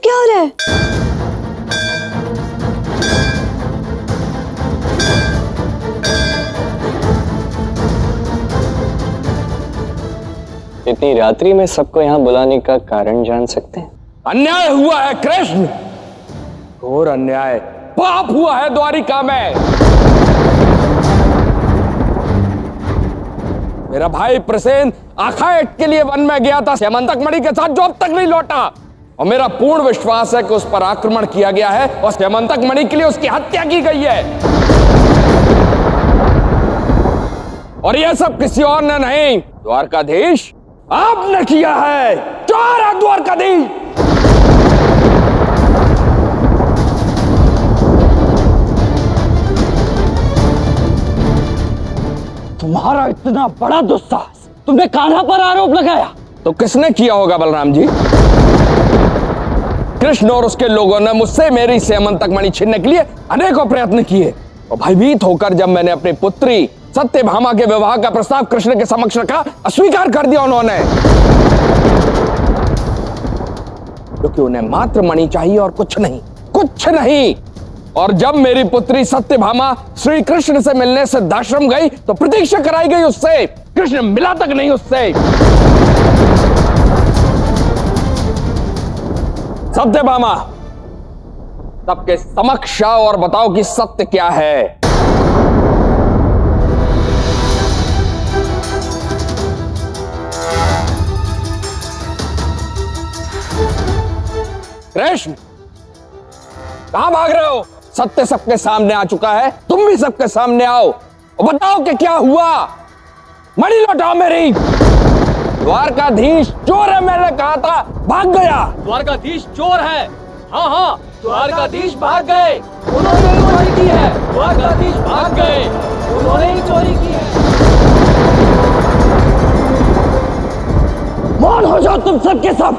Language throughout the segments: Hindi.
क्या हो रहा है? इतनी रात्रि में सबको यहाँ बुलाने का कारण जान सकते हैं? अन्याय हुआ है कृष्ण, घोर अन्याय, पाप हुआ है द्वारिका में। मेरा भाई प्रसेन आखाएट के लिए वन में गया था स्यमंतक मणि के साथ, जो अब तक नहीं लौटा। और मेरा पूर्ण विश्वास है कि उस पर आक्रमण किया गया है और स्यमंतक मणि के लिए उसकी हत्या की गई है। और यह सब किसी और ने नहीं, द्वारकाधीश आपने किया है। चोर है द्वारकाधीश। तुम्हारा इतना बड़ा दुस्साहस, तुमने कान्हा पर आरोप लगाया। तो किसने किया होगा बलराम जी? कृष्ण और उसके लोगों ने मुझसे मेरी स्यमंतक मणि छीनने के लिए अनेकों प्रयत्न किए और भयभीत होकर जब मैंने अपनी पुत्री सत्यभामा के विवाह का प्रस्ताव कृष्ण के समक्ष रखा, अस्वीकार कर दिया उन्होंने, क्योंकि उन्हें मात्र मणि चाहिए और कुछ नहीं, कुछ नहीं। और जब मेरी पुत्री सत्यभामा श्री कृष्ण से मिलने सिद्धाश्रम गई तो प्रतीक्षा कराई गई उससे, कृष्ण मिला तक नहीं उससे। सत्यभामा, सबके समक्ष आओ और बताओ कि सत्य क्या है। कृष्ण, कहां भाग रहे हो? सत्य सबके सामने आ चुका है, तुम भी सबके सामने आओ और बताओ कि क्या हुआ। मणि लौटाओ मेरी। द्वारकाधीश चोर है, मैंने कहा था, भाग गया। द्वारकाधीश चोर है। हाँ हाँ, द्वारकाधीश भाग गए, उन्होंने ही चोरी की है। द्वारकाधीश भाग गए, उन्होंने ही चोरी की है। मौन हो जाओ तुम सब के सब।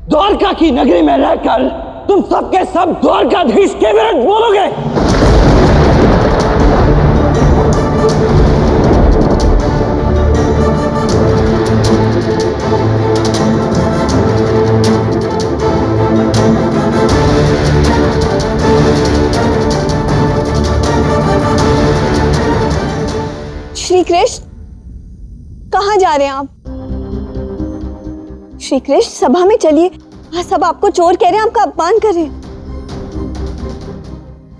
द्वारका की नगरी में रहकर तुम सबके सब द्वारकाधीश के विरुद्ध बोलोगे। श्री कृष्ण, कहाँ जा रहे हैं आप? श्री कृष्ण, सभा में चलिए, वहां सब आपको चोर कह रहे हैं, आपका अपमान कर रहे हैं।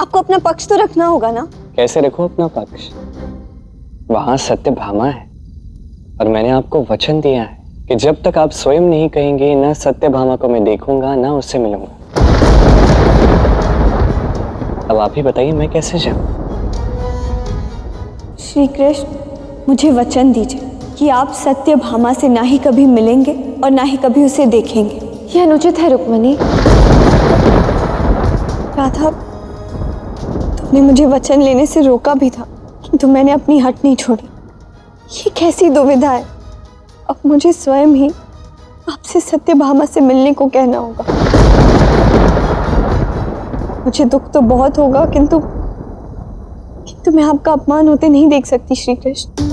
आपको अपना पक्ष तो रखना होगा ना? कैसे रखूं अपना पक्ष? वहां सत्यभामा है और मैंने आपको वचन दिया है कि जब तक आप स्वयं नहीं कहेंगे ना सत्यभामा को मैं देखूंगा ना उससे मिलूंगा। अब आप ही बताइए मैं कैसे जाऊं? श्री कृष्ण, मुझे वचन दीजिए कि आप सत्यभामा से ना ही कभी मिलेंगे और ना ही कभी उसे देखेंगे। यह अनुचित है रुक्मिणी। राधा, तुमने मुझे वचन लेने से रोका भी था, किंतु मैंने अपनी हट नहीं छोड़ी। ये कैसी दुविधा है? अब मुझे स्वयं ही आपसे सत्यभामा से मिलने को कहना होगा। मुझे दुख तो बहुत होगा, किंतु मैं आपका अपमान होते नहीं देख सकती श्री कृष्ण।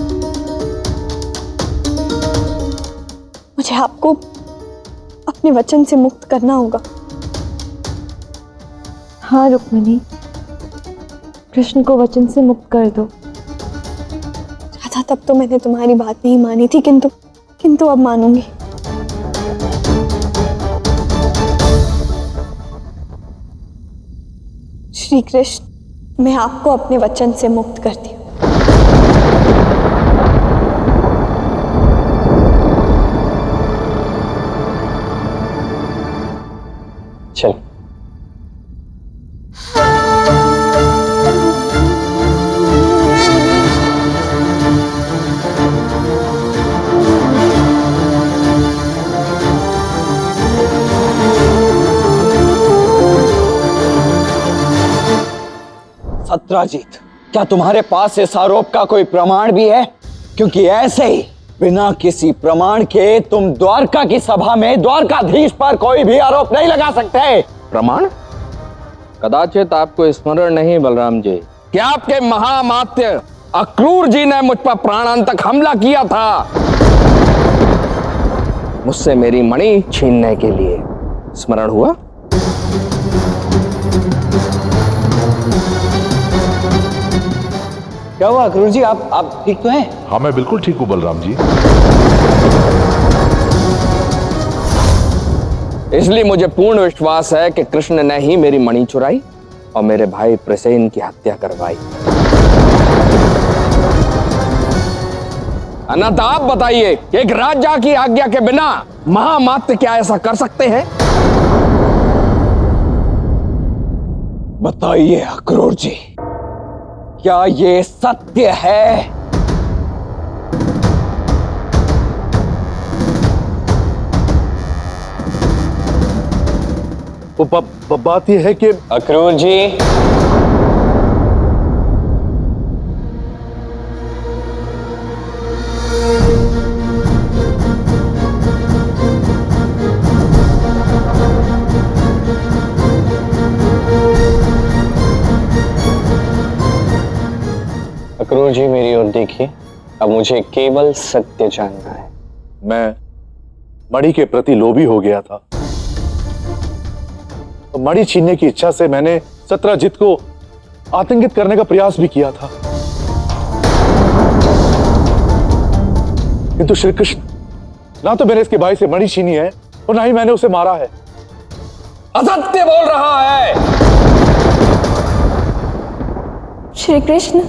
मुझे आपको अपने वचन से मुक्त करना होगा। हाँ रुक्मिणी, कृष्ण को वचन से मुक्त कर दो। राधा, तब तो मैंने तुम्हारी बात नहीं मानी थी, किंतु अब मानूंगी। श्री कृष्ण, मैं आपको अपने वचन से मुक्त करती हूँ। चल। सत्राजीत, क्या तुम्हारे पास इस आरोप का कोई प्रमाण भी है? क्योंकि ऐसे ही बिना किसी प्रमाण के तुम द्वारका की सभा में द्वारकाधीश पर कोई भी आरोप नहीं लगा सकते। प्रमाण? कदाचित आपको स्मरण नहीं बलराम जी कि आपके महामात्य अक्रूर जी ने मुझ पर प्राणांतक हमला किया था। मुझसे मेरी मणि छीनने के लिए। स्मरण हुआ? क्या हुआ अक्रूर जी, आप ठीक तो हैं? हाँ, मैं बिल्कुल ठीक हूँ बलराम जी। इसलिए मुझे पूर्ण विश्वास है कि कृष्ण ने ही मेरी मणि चुराई और मेरे भाई प्रसेन की हत्या करवाई। अनंत, आप बताइए, एक राजा की आज्ञा के बिना महामात्य क्या ऐसा कर सकते हैं? बताइए अक्रूर जी, क्या ये सत्य है? बात यह है कि अक्रूर जी, अक्रूर जी मेरी ओर देखिए। अब मुझे केवल सत्य जानना है। मैं मणि के प्रति लोभी हो गया था। तो मणि छीनने की इच्छा से मैंने सत्यजित को आतंकित करने का प्रयास भी किया था, किंतु श्री कृष्ण, ना तो मैंने इसके भाई से मणि छीनी है और ना ही मैंने उसे मारा है। असत्य बोल रहा है। श्री कृष्ण,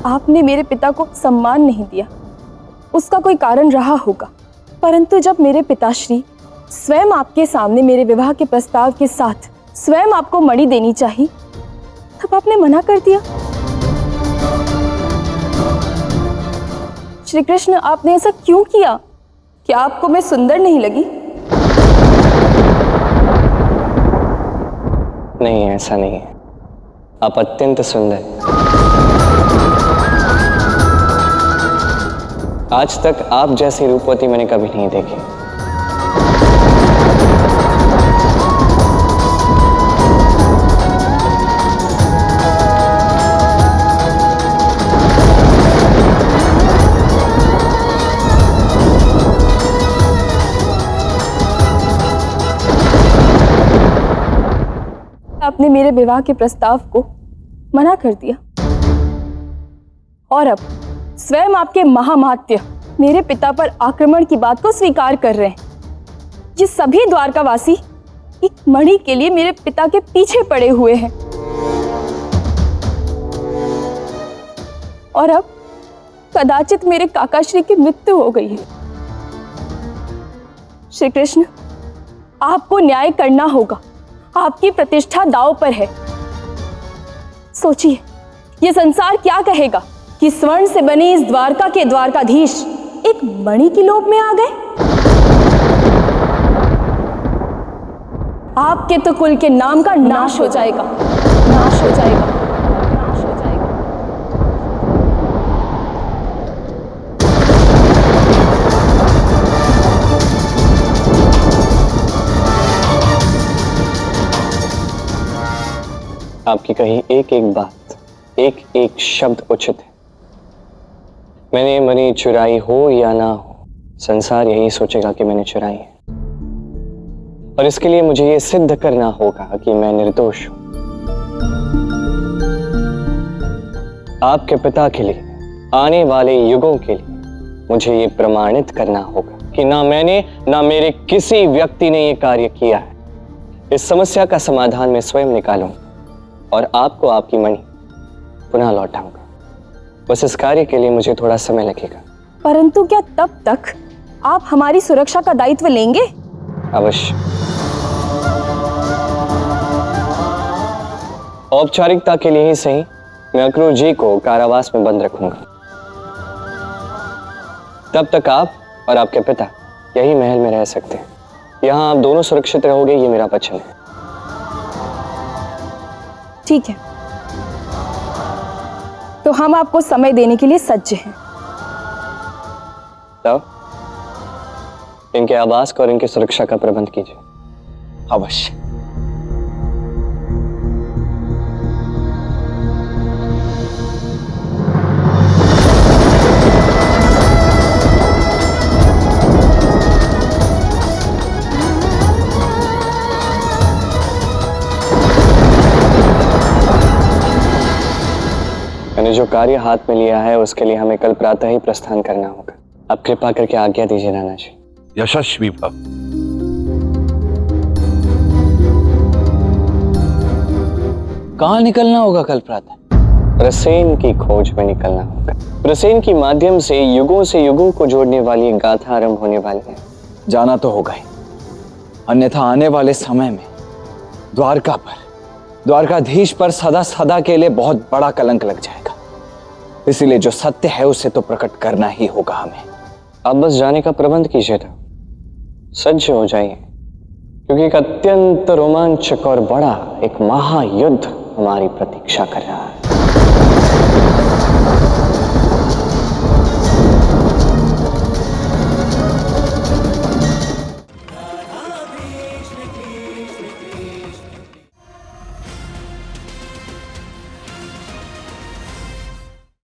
आपने मेरे पिता को सम्मान नहीं दिया, उसका कोई कारण रहा होगा, परंतु जब मेरे पिताश्री स्वयं आपके सामने मेरे विवाह के प्रस्ताव के साथ स्वयं आपको मणि देनी चाहिए, तब आपने मना कर दिया। श्री कृष्ण, आपने ऐसा क्यों किया? क्या आपको मैं सुंदर नहीं लगी? नहीं, ऐसा नहीं है। आप अत्यंत सुंदर हैं। आज तक आप जैसी रूपवती मैंने कभी नहीं देखी। आपने मेरे विवाह के प्रस्ताव को मना कर दिया और अब स्वयं आपके महामात्य मेरे पिता पर आक्रमण की बात को स्वीकार कर रहे हैं। ये सभी द्वारकावासी एक मणि के लिए मेरे पिता के पीछे पड़े हुए हैं और अब कदाचित मेरे काकाश्री की मृत्यु हो गई है। श्री कृष्ण, आपको न्याय करना होगा। आपकी प्रतिष्ठा दांव पर है। सोचिए, ये संसार क्या कहेगा कि स्वर्ण से बने इस द्वारका के द्वारकाधीश एक मणि की लोभ में आ गए। आपके तो कुल के नाम का नाश हो जाएगा, नाश हो जाएगा, नाश हो जाएगा। आपकी कही एक एक बात, एक एक शब्द उचित है। मैंने मणि चुराई हो या ना हो, संसार यही सोचेगा कि मैंने चुराई है, और इसके लिए मुझे ये सिद्ध करना होगा कि मैं निर्दोष हूं। आपके पिता के लिए, आने वाले युगों के लिए मुझे ये प्रमाणित करना होगा कि ना मैंने ना मेरे किसी व्यक्ति ने ये कार्य किया है। इस समस्या का समाधान मैं स्वयं निकालूंगा और आपको आपकी मणि पुनः लौटाऊंगा। बस इस कार्य के लिए मुझे थोड़ा समय लगेगा। परंतु क्या तब तक आप हमारी सुरक्षा का दायित्व लेंगे? अवश्य। औपचारिकता के लिए ही सही, मैं अक्रूर जी को कारावास में बंद रखूंगा। तब तक आप और आपके पिता यही महल में रह सकते हैं। यहां आप दोनों सुरक्षित रहोगे, ये मेरा वचन है। ठीक है, तो हम आपको समय देने के लिए सज्ज हैं। तो इनके आवास को और इनकी सुरक्षा का प्रबंध कीजिए। अवश्य। मैंने जो कार्य हाथ में लिया है उसके लिए हमें कल प्रातः ही प्रस्थान करना होगा। आप कृपा करके आज्ञा दीजिए नाना जी। यशस्वी भव। कहाँ निकलना होगा कल प्रातः? प्रसेन की खोज में निकलना होगा। प्रसेन के माध्यम से युगों को जोड़ने वाली एक गाथा आरंभ होने वाली है। जाना तो होगा ही, अन्यथा आने वाले समय में द्वारका पर, द्वारकाधीश पर सदा सदा के लिए बहुत बड़ा कलंक लग जाएगा। इसीलिए जो सत्य है उसे तो प्रकट करना ही होगा हमें। आप बस जाने का प्रबंध कीजिए था, सज्ज हो जाइए, क्योंकि एक अत्यंत रोमांचक और बड़ा एक महायुद्ध हमारी प्रतीक्षा कर रहा है।